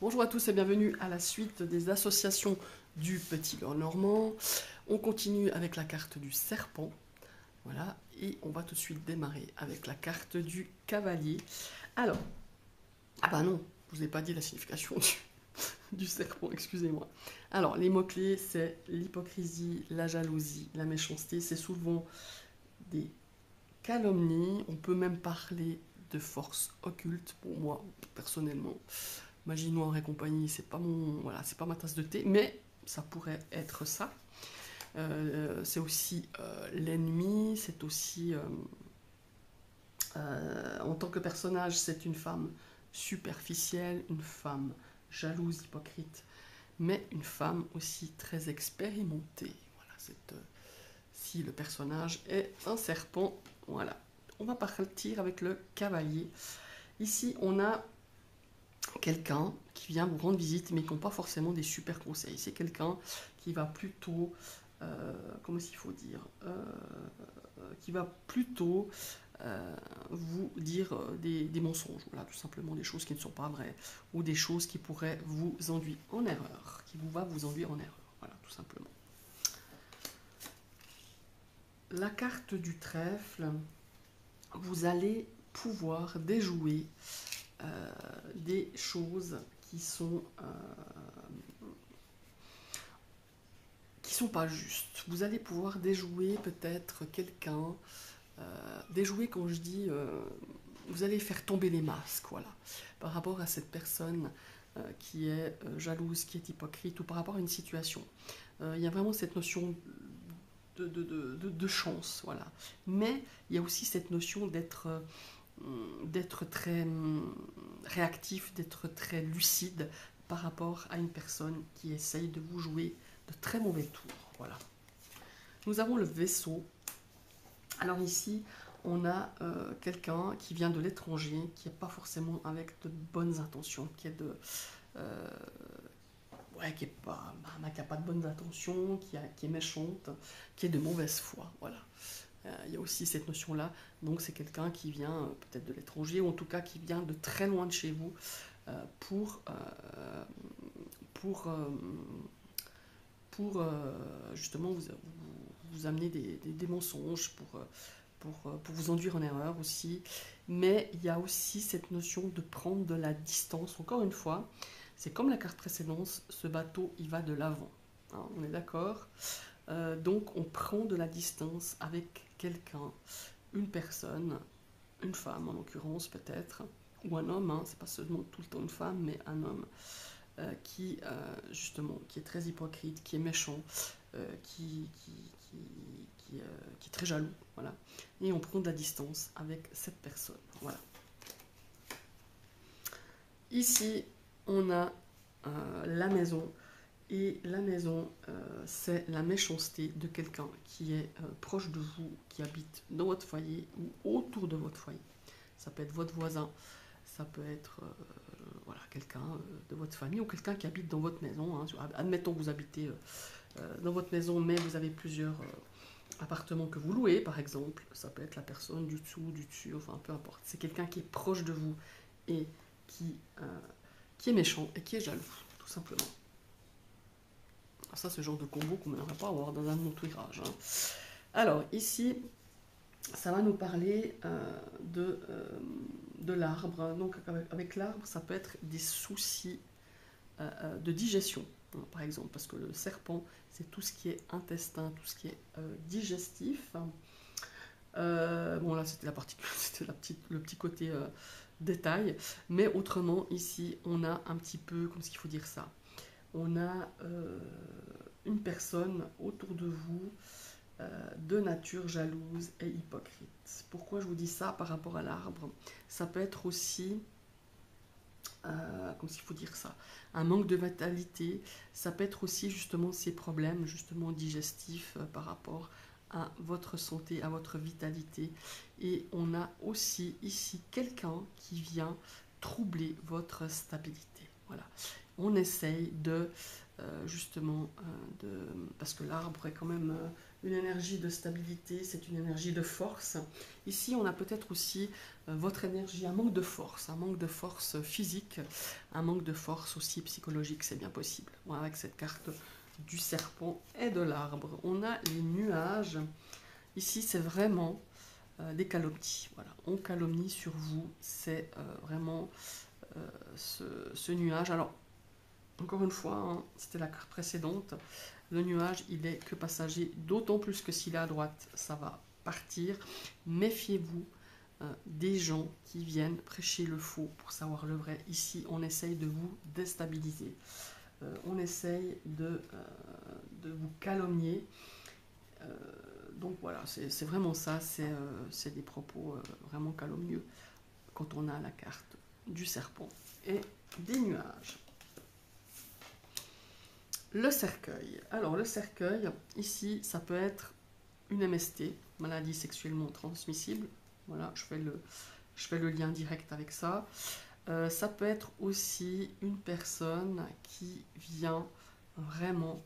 Bonjour à tous et bienvenue à la suite des associations du Petit Lenormand. On continue avec la carte du serpent. Voilà, et on va tout de suite démarrer avec la carte du cavalier. Alors, ah bah non, je vous ai pas dit la signification du serpent, excusez-moi. Alors, les mots-clés, c'est l'hypocrisie, la jalousie, la méchanceté. C'est souvent des calomnies. On peut même parler de force occulte pour moi, personnellement. Magie noire et compagnie, c'est pas mon, voilà, c'est pas ma tasse de thé, mais ça pourrait être ça. C'est aussi l'ennemi, c'est aussi en tant que personnage, c'est une femme superficielle, une femme jalouse, hypocrite, mais une femme aussi très expérimentée. Voilà, si le personnage est un serpent, voilà. On va partir avec le cavalier. Ici, on a quelqu'un qui vient vous rendre visite, mais qui n'a pas forcément des super conseils. C'est quelqu'un qui va plutôt, comment il faut dire, qui va plutôt vous dire des mensonges, voilà, tout simplement des choses qui ne sont pas vraies, ou des choses qui pourraient vous enduire en erreur, vous enduire en erreur, voilà, tout simplement. La carte du trèfle, vous allez pouvoir déjouer des choses qui sont pas justes. Vous allez pouvoir déjouer peut-être quelqu'un, déjouer quand je dis, vous allez faire tomber les masques, voilà, par rapport à cette personne qui est jalouse, qui est hypocrite, ou par rapport à une situation. Il y a vraiment cette notion de chance, voilà. Mais il y a aussi cette notion d'être très réactif, d'être très lucide par rapport à une personne qui essaye de vous jouer de très mauvais tours. Voilà. Nous avons le vaisseau. Alors ici, on a quelqu'un qui vient de l'étranger, qui n'est pas forcément avec de bonnes intentions, qui est de... qui n'a pas de bonnes intentions, qui est méchante, qui est de mauvaise foi. Voilà. Il y a aussi cette notion-là. Donc c'est quelqu'un qui vient peut-être de l'étranger, ou en tout cas qui vient de très loin de chez vous pour, pour, euh, pour justement vous amener des mensonges, pour vous induire en erreur aussi. Mais il y a aussi cette notion de prendre de la distance. Encore une fois, c'est comme la carte précédente, ce bateau, il va de l'avant. Hein, on est d'accord. Donc on prend de la distance avec quelqu'un, une personne, une femme en l'occurrence peut-être, ou un homme, hein, c'est pas seulement tout le temps une femme, mais un homme qui justement, qui est très hypocrite, qui est méchant, qui, qui est très jaloux, voilà. Et on prend de la distance avec cette personne, voilà. Ici, on a la maison. Et la maison, c'est la méchanceté de quelqu'un qui est proche de vous, qui habite dans votre foyer ou autour de votre foyer. Ça peut être votre voisin, ça peut être voilà, quelqu'un de votre famille ou quelqu'un qui habite dans votre maison. Hein. Admettons que vous habitez dans votre maison, mais vous avez plusieurs appartements que vous louez, par exemple. Ça peut être la personne du dessous, du dessus, enfin peu importe. C'est quelqu'un qui est proche de vous et qui, euh, qui est méchant et qui est jaloux, tout simplement. Ça, c'est le genre de combo qu'on n'aimerait pas avoir dans un entourage. Hein. Alors, ici, ça va nous parler de l'arbre. Donc, avec l'arbre, ça peut être des soucis de digestion, hein, par exemple, parce que le serpent, c'est tout ce qui est intestin, tout ce qui est digestif. Bon, là, c'était le petit côté détail. Mais autrement, ici, on a un petit peu, comment est-ce qu'il faut dire ça, on a une personne autour de vous de nature jalouse et hypocrite. Pourquoi je vous dis ça par rapport à l'arbre? Ça peut être aussi, comment il faut dire ça, un manque de vitalité. Ça peut être aussi justement ces problèmes justement digestifs par rapport à votre santé, à votre vitalité. Et on a aussi ici quelqu'un qui vient troubler votre stabilité. Voilà. On essaye de, justement, parce que l'arbre est quand même une énergie de stabilité, c'est une énergie de force. Ici, on a peut-être aussi votre énergie, un manque de force physique, un manque de force aussi psychologique, c'est bien possible. Voilà, avec cette carte du serpent et de l'arbre. On a les nuages. Ici, c'est vraiment des calomnies. Voilà. On calomnie sur vous. C'est vraiment ce nuage. Alors, encore une fois, hein, c'était la carte précédente. Le nuage, il est que passager. D'autant plus que s'il est à droite, ça va partir. Méfiez-vous des gens qui viennent prêcher le faux pour savoir le vrai. Ici, on essaye de vous déstabiliser. On essaye de vous calomnier. Donc voilà, c'est vraiment ça, c'est des propos vraiment calomnieux quand on a la carte du serpent et des nuages. Le cercueil. Alors le cercueil, ici, ça peut être une MST, maladie sexuellement transmissible. Voilà, je fais le lien direct avec ça. Ça peut être aussi une personne qui vient vraiment...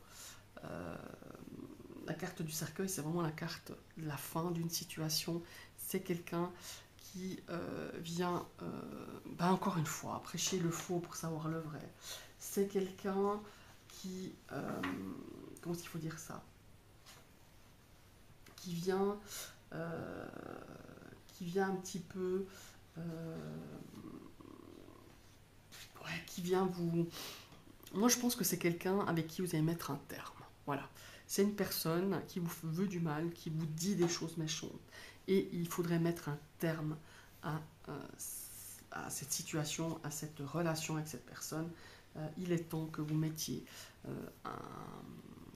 la carte du cercueil, c'est vraiment la carte de la fin d'une situation. C'est quelqu'un qui vient, encore une fois, prêcher le faux pour savoir le vrai. C'est quelqu'un qui... comment est-ce qu'il faut dire ça? Qui vient un petit peu... qui vient vous... Moi, je pense que c'est quelqu'un avec qui vous allez mettre un terme. Voilà. C'est une personne qui vous veut du mal, qui vous dit des choses méchantes. Et il faudrait mettre un terme à cette situation, à cette relation avec cette personne. Il est temps que vous mettiez,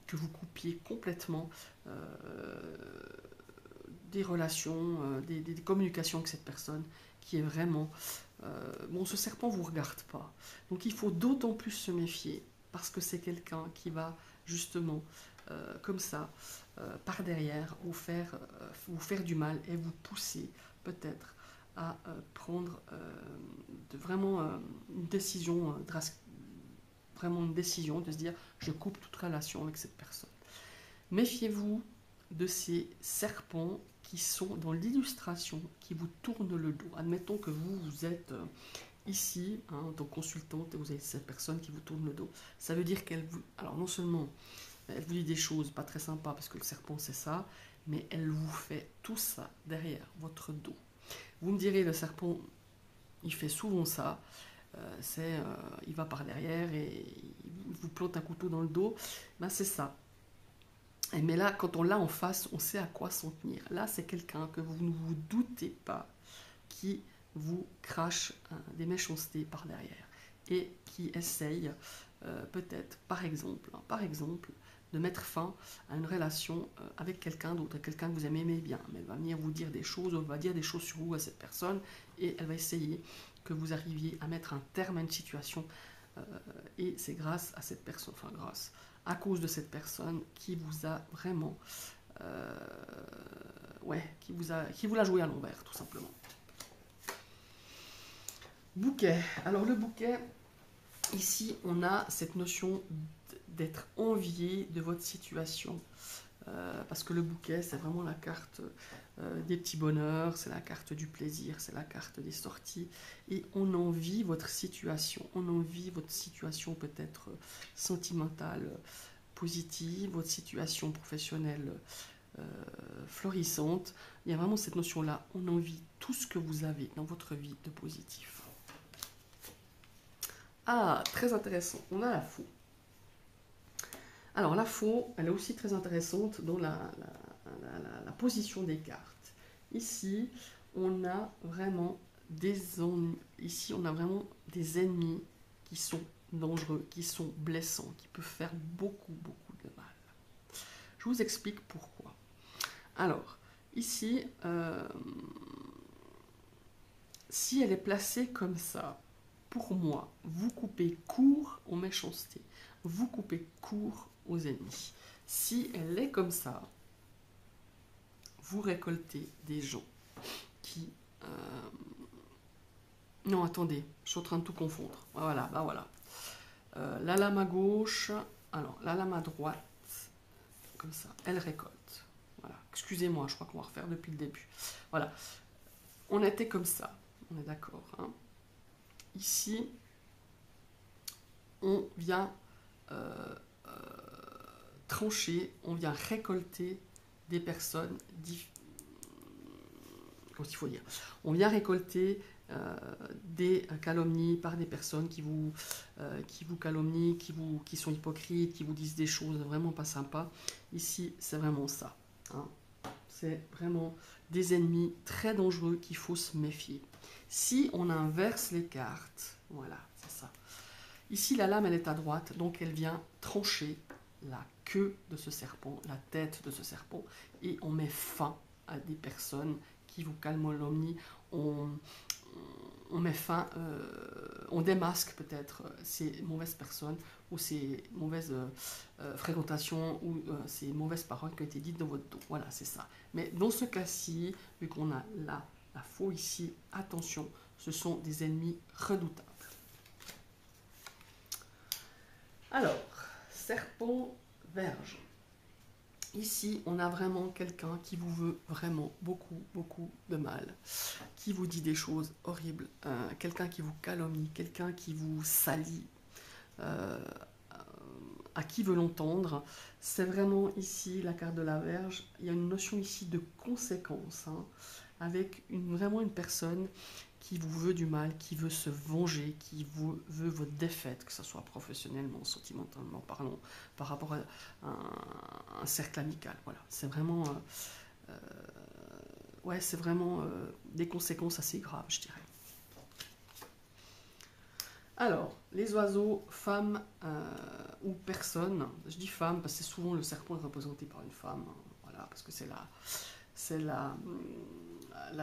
que vous coupiez complètement des relations, des communications avec cette personne qui est vraiment... bon, ce serpent ne vous regarde pas. Donc il faut d'autant plus se méfier parce que c'est quelqu'un qui va justement, comme ça, par derrière, vous faire du mal et vous pousser peut-être à prendre vraiment une décision drastique, vraiment une décision de se dire je coupe toute relation avec cette personne. Méfiez-vous de ces serpents qui sont dans l'illustration, qui vous tournent le dos. Admettons que vous êtes ici, hein, en tant que consultante, et vous avez cette personne qui vous tourne le dos. Ça veut dire qu'elle vous... Alors non seulement elle vous dit des choses pas très sympas, parce que le serpent c'est ça, mais elle vous fait tout ça derrière votre dos. Vous me direz, le serpent, il fait souvent ça. Il va par derrière et il vous plante un couteau dans le dos. Ben, c'est ça. Mais là, quand on l'a en face, on sait à quoi s'en tenir. Là, c'est quelqu'un que vous ne vous doutez pas qui vous crache des méchancetés par derrière et qui essaye peut-être, par exemple, de mettre fin à une relation avec quelqu'un d'autre, quelqu'un que vous aimez bien. Mais elle va venir vous dire des choses, elle va dire des choses sur vous à cette personne et elle va essayer que vous arriviez à mettre un terme à une situation et c'est grâce à cette personne, à cause de cette personne qui vous a vraiment qui vous l'a joué à l'envers tout simplement. Bouquet. Alors le bouquet, ici on a cette notion d'être envié de votre situation. Parce que le bouquet, c'est vraiment la carte des petits bonheurs, c'est la carte du plaisir, c'est la carte des sorties. Et on envie votre situation. On envie votre situation peut-être sentimentale, positive, votre situation professionnelle florissante. Il y a vraiment cette notion-là. On envie tout ce que vous avez dans votre vie de positif. Ah, très intéressant. On a la faux. Alors la faux, elle est aussi très intéressante dans la position des cartes. Ici, on a vraiment des ennemis qui sont dangereux, qui sont blessants, qui peuvent faire beaucoup de mal. Je vous explique pourquoi. Alors, ici, si elle est placée comme ça, pour moi, vous coupez court aux méchancetés, vous coupez court aux ennemis. Si elle est comme ça, vous récoltez des gens qui Non, attendez, je suis en train de tout confondre. Voilà, bah voilà. La lame à gauche, alors la lame à droite, comme ça, elle récolte. Voilà, excusez-moi, je crois qu'on va refaire depuis le début. Voilà, on était comme ça, on est d'accord. Hein. Ici, on vient trancher, on vient récolter des personnes comment il faut dire. On vient récolter des calomnies par des personnes qui vous calomnient, qui sont hypocrites, qui vous disent des choses vraiment pas sympas. Ici, c'est vraiment ça. Hein. C'est vraiment des ennemis très dangereux qu'il faut se méfier. Si on inverse les cartes, voilà, c'est ça. Ici, la lame, elle est à droite, donc elle vient trancher la queue de ce serpent, la tête de ce serpent, et on met fin à des personnes qui vous calomnient. On met fin, on démasque peut-être ces mauvaises personnes ou ces mauvaises fréquentations ou ces mauvaises paroles qui ont été dites dans votre dos. Voilà, c'est ça. Mais dans ce cas-ci, vu qu'on a la faux ici, attention, ce sont des ennemis redoutables. Alors, serpent, verge. Ici, on a vraiment quelqu'un qui vous veut vraiment beaucoup, beaucoup de mal, qui vous dit des choses horribles, quelqu'un qui vous calomnie, quelqu'un qui vous salit, à qui veut l'entendre. C'est vraiment ici la carte de la Verge. Il y a une notion ici de conséquence, hein, avec vraiment une personne qui vous veut du mal, qui veut se venger, qui veut votre défaite, que ce soit professionnellement, sentimentalement parlant, par rapport à un cercle amical. Voilà, c'est vraiment, ouais, c'est vraiment des conséquences assez graves, je dirais. Alors, les oiseaux, femmes ou personnes, je dis femmes parce que souvent le serpent est représenté par une femme, hein, voilà, parce que c'est la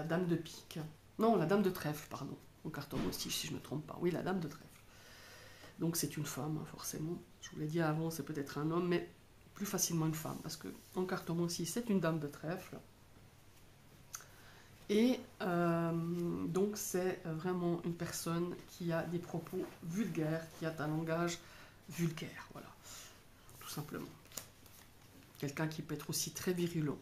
dame de pique. Non, la dame de trèfle, pardon. En carton aussi, si je ne me trompe pas. Oui, la dame de trèfle. Donc c'est une femme, forcément. Je vous l'ai dit avant, c'est peut-être un homme, mais plus facilement une femme, parce que en carton aussi, c'est une dame de trèfle. Et donc c'est vraiment une personne qui a des propos vulgaires, qui a un langage vulgaire, voilà, tout simplement. Quelqu'un qui peut être aussi très virulent.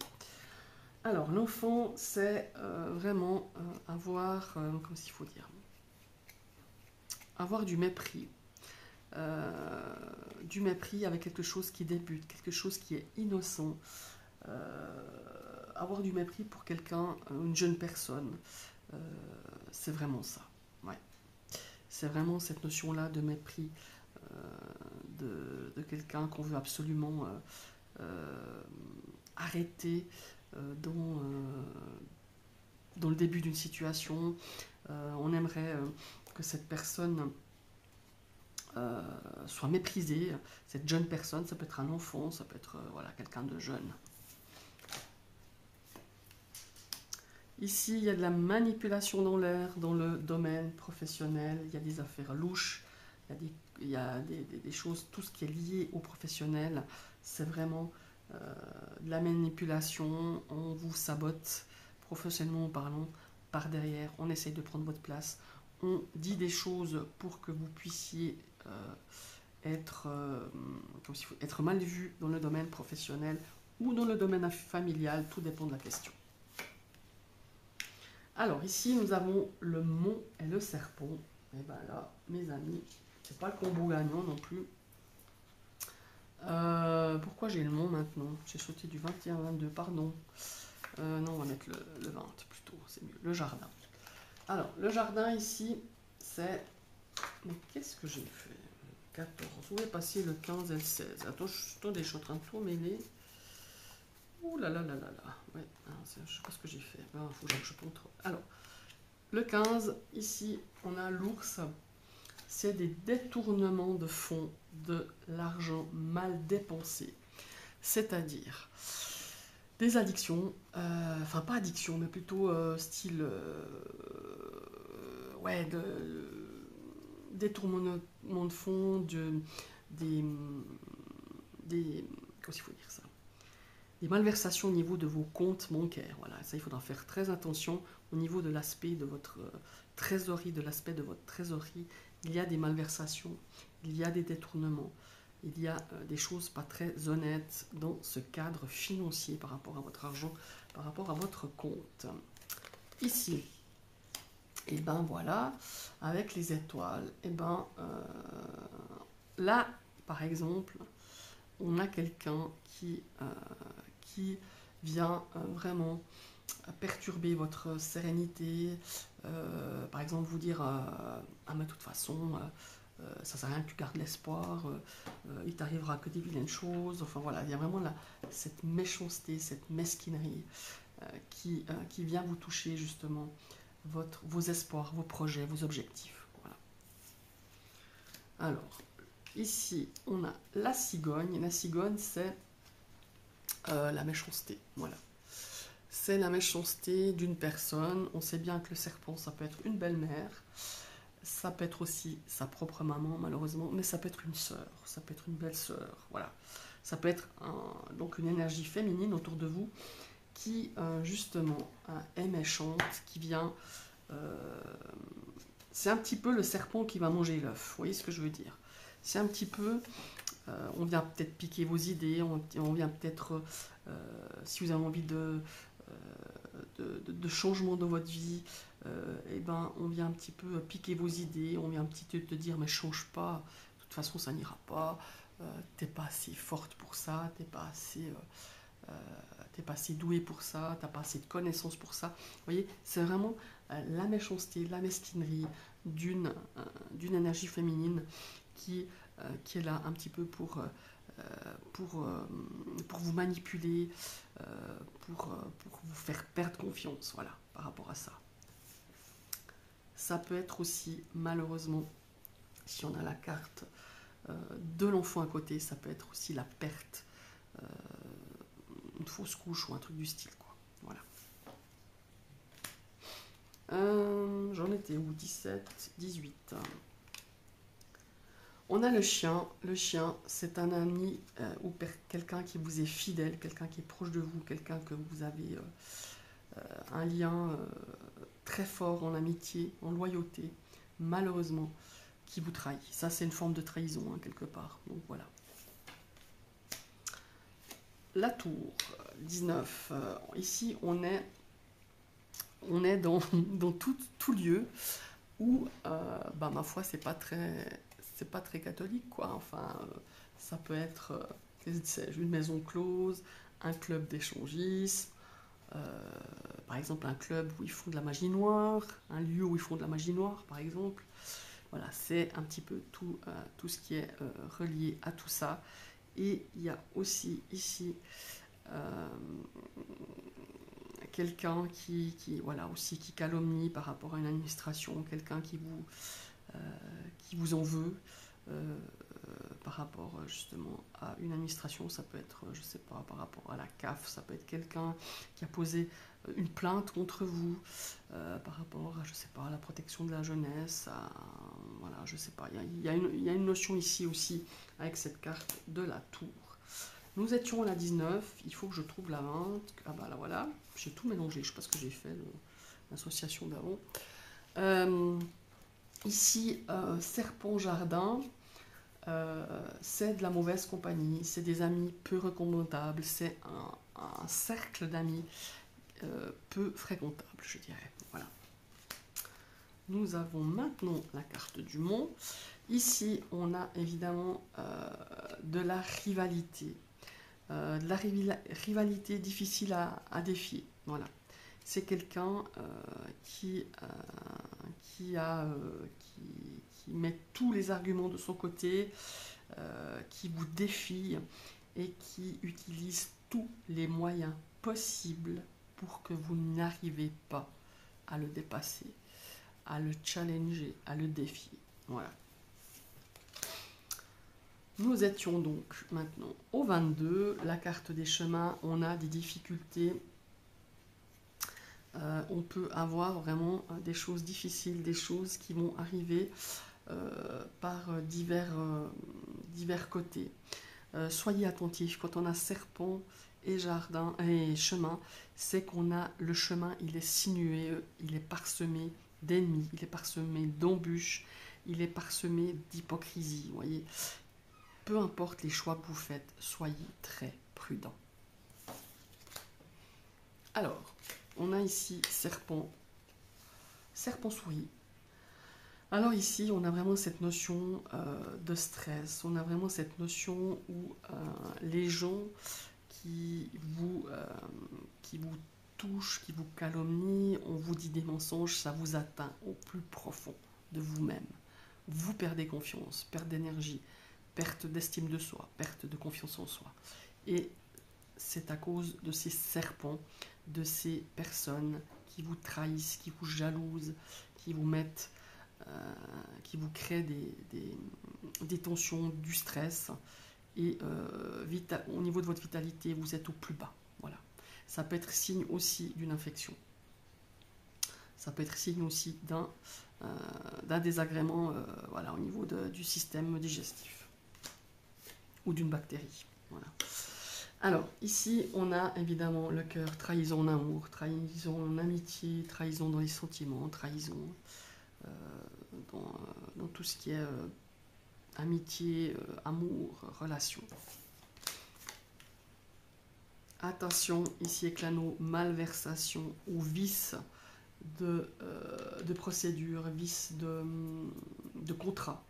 Alors l'enfant, c'est vraiment avoir, comment il faut dire, avoir du mépris avec quelque chose qui débute, quelque chose qui est innocent. Avoir du mépris pour quelqu'un, une jeune personne, c'est vraiment ça. Ouais. C'est vraiment cette notion-là de mépris de quelqu'un qu'on veut absolument arrêter dans le début d'une situation. On aimerait que cette personne soit méprisée. Cette jeune personne, ça peut être un enfant, ça peut être voilà, quelqu'un de jeune. Ici, il y a de la manipulation dans l'air, dans le domaine professionnel. Il y a des affaires louches, il y a des choses, tout ce qui est lié au professionnel. C'est vraiment de la manipulation. On vous sabote, professionnellement parlant, par derrière. On essaye de prendre votre place. On dit des choses pour que vous puissiez être mal vu dans le domaine professionnel ou dans le domaine familial. Tout dépend de la question. Alors ici nous avons le mont et le serpent. Et bien là, mes amis, c'est pas le combo gagnant non plus. Pourquoi j'ai le mont maintenant? J'ai sauté du 21-22, pardon. Non, on va mettre le 20 plutôt, c'est mieux. Le jardin. Alors, le jardin ici, c'est... Mais qu'est-ce que j'ai fait? 14. Où est passé le 15 et le 16? Attendez, je suis en train de tout mêler. Ouh là là là là là. Ouais, je ne sais pas ce que j'ai fait. Il faut que je contrôle. Alors, le 15, ici, on a l'ours. C'est des détournements de fonds, de l'argent mal dépensé. C'est-à-dire des addictions, enfin pas addiction, mais plutôt style ouais, détournement de fonds, comment il faut dire ça, des malversations au niveau de vos comptes bancaires. Voilà, ça il faudra faire très attention au niveau de l'aspect de votre trésorerie, de l'aspect de votre trésorerie. Il y a des malversations, il y a des détournements, il y a des choses pas très honnêtes dans ce cadre financier par rapport à votre argent, par rapport à votre compte. Ici, et ben voilà, avec les étoiles, et ben là, par exemple, on a quelqu'un qui vient vraiment perturber votre sérénité, par exemple vous dire ah mais de toute façon ça sert à rien que tu gardes l'espoir, il t'arrivera que des vilaines choses, enfin voilà, il y a vraiment cette méchanceté, cette mesquinerie qui vient vous toucher justement vos espoirs, vos projets, vos objectifs. Voilà. Alors, ici, on a la cigogne. La cigogne, c'est la méchanceté. Voilà. C'est la méchanceté d'une personne. On sait bien que le serpent, ça peut être une belle-mère. Ça peut être aussi sa propre maman, malheureusement. Mais ça peut être une sœur. Ça peut être une belle-sœur. Voilà. Ça peut être donc une énergie féminine autour de vous qui, justement, est méchante, qui vient... c'est un petit peu le serpent qui va manger l'œuf. Vous voyez ce que je veux dire? C'est un petit peu... on vient peut-être piquer vos idées, on vient peut-être, si vous avez envie de changement dans votre vie, et ben on vient un petit peu piquer vos idées, on vient un petit peu te dire mais change pas, de toute façon ça n'ira pas, t'es pas assez forte pour ça, t'es pas assez douée pour ça, t'as pas assez de connaissances pour ça. Vous voyez, c'est vraiment la méchanceté, la mesquinerie d'une énergie féminine qui est là un petit peu pour vous manipuler, pour vous faire perdre confiance, voilà, par rapport à ça. Ça peut être aussi, malheureusement, si on a la carte de l'enfant à côté, ça peut être aussi la perte, une fausse couche ou un truc du style, quoi. Voilà. J'en étais où? 17, 18. On a le chien. Le chien, c'est un ami ou quelqu'un qui vous est fidèle, quelqu'un qui est proche de vous, quelqu'un que vous avez un lien très fort en amitié, en loyauté, malheureusement, qui vous trahit. Ça, c'est une forme de trahison, hein, quelque part. Donc voilà. La tour, 19. Ici, on est dans tout lieu où, ma foi, c'est pas très catholique, quoi. Enfin, ça peut être une maison close, un club d'échangisme, par exemple un club où ils font de la magie noire, un lieu où ils font de la magie noire, par exemple. Voilà, c'est un petit peu tout ce qui est relié à tout ça. Et il y a aussi ici quelqu'un qui calomnie par rapport à une administration, quelqu'un qui vous en veut par rapport justement à une administration. Ça peut être, je sais pas, par rapport à la CAF, ça peut être quelqu'un qui a posé une plainte contre vous par rapport à, je sais pas, à la protection de la jeunesse, voilà, je sais pas. Il y a une notion ici aussi avec cette carte de la tour. Nous étions à la 19, il faut que je trouve la 20. Ah bah là voilà, j'ai tout mélangé, je sais pas ce que j'ai fait, l'association d'avant. Ici, serpent jardin, c'est de la mauvaise compagnie, c'est des amis peu recommandables, c'est un cercle d'amis peu fréquentable, je dirais. Voilà. Nous avons maintenant la carte du mont. Ici, on a évidemment de la rivalité. De la rivalité difficile à défier. Voilà. C'est quelqu'un qui met tous les arguments de son côté, qui vous défie et qui utilise tous les moyens possibles pour que vous n'arrivez pas à le dépasser, à le challenger, à le défier. Voilà. Nous étions donc maintenant au 22, la carte des chemins, on a des difficultés, on peut avoir vraiment des choses difficiles, des choses qui vont arriver par divers côtés. Soyez attentifs, quand on a serpent et jardin et chemin, c'est qu'on a le chemin, il est sinueux, il est parsemé d'ennemis, il est parsemé d'embûches, il est parsemé d'hypocrisie. Vous voyez, peu importe les choix que vous faites, soyez très prudents. Alors, on a ici serpent, serpent-souris. Alors ici, on a vraiment cette notion de stress, on a vraiment cette notion où les gens qui vous touchent, qui vous calomnient, on vous dit des mensonges, ça vous atteint au plus profond de vous-même. Vous perdez confiance, perte d'énergie, perte d'estime de soi, perte de confiance en soi. Et c'est à cause de ces serpents, de ces personnes qui vous trahissent, qui vous jalousent, qui vous mettent, qui vous créent des tensions, du stress. Et au niveau de votre vitalité, vous êtes au plus bas. Voilà. Ça peut être signe aussi d'une infection. Ça peut être signe aussi d'un désagrément voilà, au niveau du système digestif ou d'une bactérie. Voilà. Alors, ici, on a évidemment le cœur, trahison en amour, trahison en amitié, trahison dans les sentiments, trahison dans tout ce qui est amitié, amour, relation. Attention, ici avec l'anneau, malversation ou vice de procédure, vice de contrat.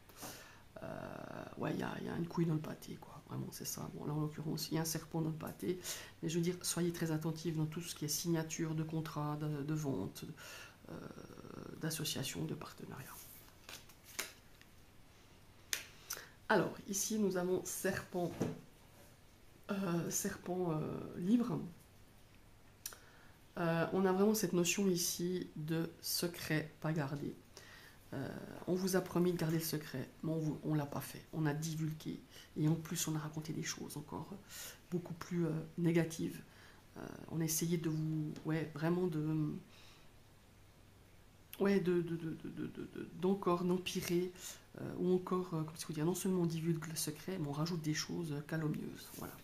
Ouais, il y a une couille dans le pâté, quoi. Vraiment, c'est ça. Bon, là, en l'occurrence, il y a un serpent dans le pâté. Mais je veux dire, soyez très attentifs dans tout ce qui est signature de contrat, de vente, d'association, de partenariat. Alors, ici, nous avons serpent, libre. On a vraiment cette notion ici de secret pas gardé. On vous a promis de garder le secret, mais on ne l'a pas fait. On a divulgué. Et en plus, on a raconté des choses encore beaucoup plus négatives. On a essayé de vous... Ouais, vraiment de... Ouais, d'encore d'empirer, ou encore, comment est-ce que vous dire, non seulement on divulgue le secret, mais on rajoute des choses calomnieuses. Voilà.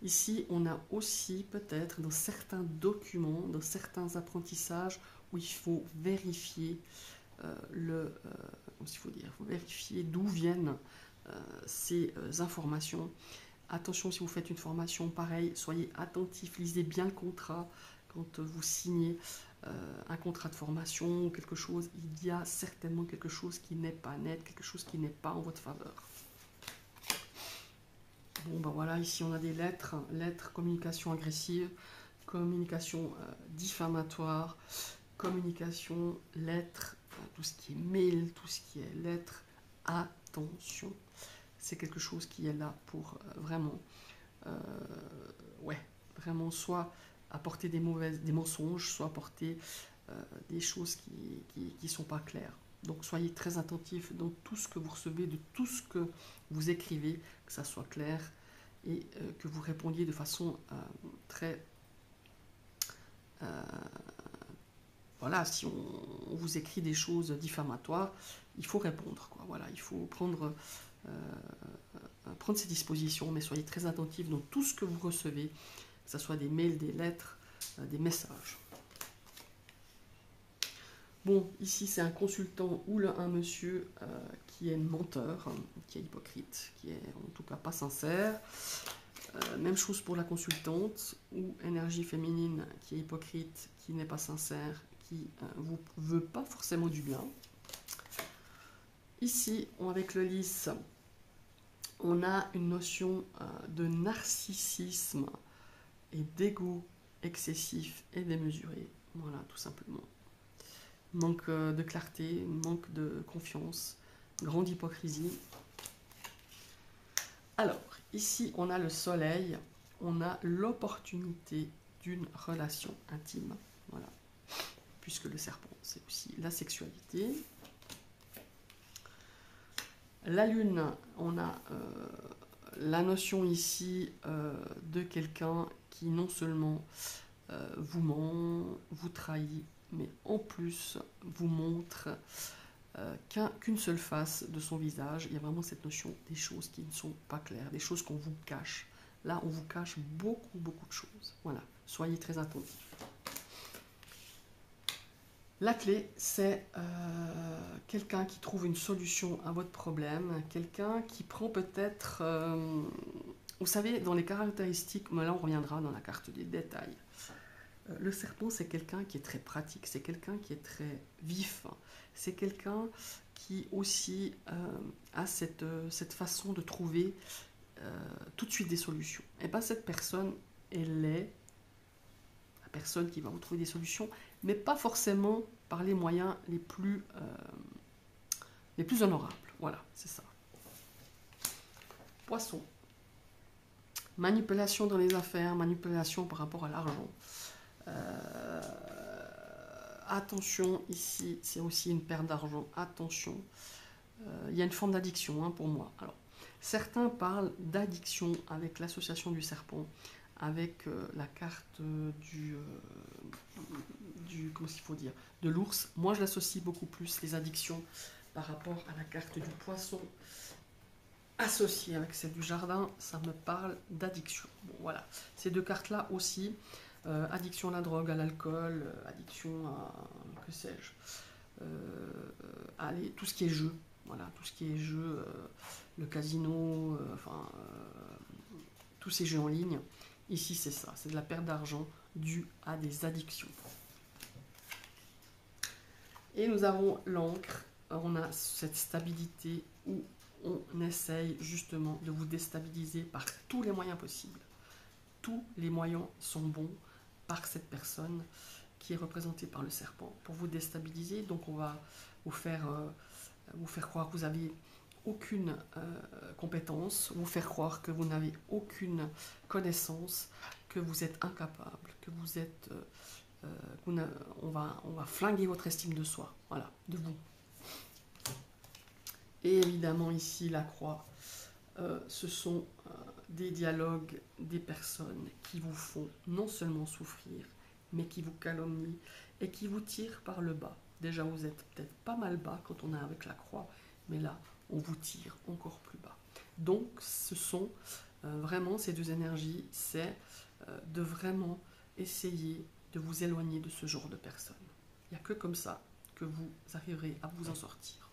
Ici, on a aussi peut-être dans certains documents, dans certains apprentissages, où il faut vérifier comment il faut dire, faut vérifier d'où viennent ces informations. Attention, si vous faites une formation pareille, soyez attentifs, lisez bien le contrat quand vous signez un contrat de formation ou quelque chose. Il y a certainement quelque chose qui n'est pas net, quelque chose qui n'est pas en votre faveur. Bon, ben voilà, ici on a des lettres, communication agressive, communication diffamatoire, communication, lettres, tout ce qui est mail, tout ce qui est lettres. Attention, c'est quelque chose qui est là pour vraiment, ouais, vraiment soit apporter des mensonges, soit apporter des choses qui sont pas claires. Donc soyez très attentifs dans tout ce que vous recevez, de tout ce que vous écrivez, que ça soit clair et que vous répondiez de façon très... voilà, si on vous écrit des choses diffamatoires, il faut répondre, quoi. Voilà, il faut prendre ses dispositions, mais soyez très attentifs dans tout ce que vous recevez, que ce soit des mails, des lettres, des messages. Bon, ici c'est un consultant ou un monsieur qui est menteur, qui est hypocrite, qui est en tout cas pas sincère. Même chose pour la consultante ou énergie féminine qui est hypocrite, qui n'est pas sincère, qui ne vous veut pas forcément du bien. Ici, avec le lys, on a une notion de narcissisme et d'ego excessif et démesuré. Voilà, tout simplement. Manque de clarté, manque de confiance, grande hypocrisie. Alors, ici, on a le soleil, on a l'opportunité d'une relation intime. Voilà. Puisque le serpent, c'est aussi la sexualité. La lune, on a la notion ici de quelqu'un qui non seulement vous ment, vous trahit, mais en plus vous montre qu'une seule face de son visage. Il y a vraiment cette notion des choses qui ne sont pas claires, des choses qu'on vous cache, Là, on vous cache beaucoup, beaucoup de choses. Voilà, soyez très attentifs. La clé, c'est quelqu'un qui trouve une solution à votre problème, quelqu'un qui prend peut-être... vous savez, dans les caractéristiques, mais là on reviendra dans la carte des détails. Le serpent, c'est quelqu'un qui est très pratique, c'est quelqu'un qui est très vif, c'est quelqu'un qui aussi a cette façon de trouver tout de suite des solutions. Et bien cette personne, elle est la personne qui va vous trouver des solutions, mais pas forcément par les moyens les plus honorables. Voilà, c'est ça. Poisson. Manipulation dans les affaires, manipulation par rapport à l'argent. Attention, ici, c'est aussi une perte d'argent. Attention. Il y a une forme d'addiction pour moi. Alors, certains parlent d'addiction avec l'association du serpent, avec la carte comment il faut dire, de l'ours. Moi, je l'associe beaucoup plus, les addictions, par rapport à la carte du poisson, associée avec celle du jardin. Ça me parle d'addiction. Bon, voilà. Ces deux cartes-là aussi, addiction à la drogue, à l'alcool, addiction à, que sais-je, allez, tout ce qui est jeu. Voilà, tout ce qui est jeu, le casino, tous ces jeux en ligne. Ici, c'est ça, c'est de la perte d'argent due à des addictions. Et nous avons l'encre. On a cette stabilité où on essaye justement de vous déstabiliser par tous les moyens possibles. Tous les moyens sont bons par cette personne qui est représentée par le serpent pour vous déstabiliser. Donc on va vous faire croire que vous avez aucune compétence, vous faire croire que vous n'avez aucune connaissance, que vous êtes incapable, que vous êtes... on va flinguer votre estime de soi, voilà, de vous. Et évidemment ici la croix, ce sont des dialogues, des personnes qui vous font non seulement souffrir, mais qui vous calomnient et qui vous tirent par le bas. Déjà vous êtes peut-être pas mal bas quand on est avec la croix, mais là on vous tire encore plus bas. Donc ce sont vraiment ces deux énergies, c'est de vraiment essayer de vous éloigner de ce genre de personnes. Il n'y a que comme ça que vous arriverez à vous en sortir.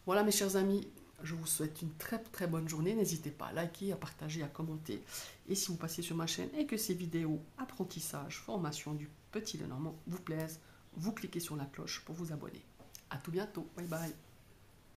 Voilà mes chers amis, je vous souhaite une très très bonne journée. N'hésitez pas à liker, à partager, à commenter. Et si vous passez sur ma chaîne et que ces vidéos apprentissage, formation du Petit Lenormand vous plaisent, vous cliquez sur la cloche pour vous abonner. A tout bientôt, bye bye.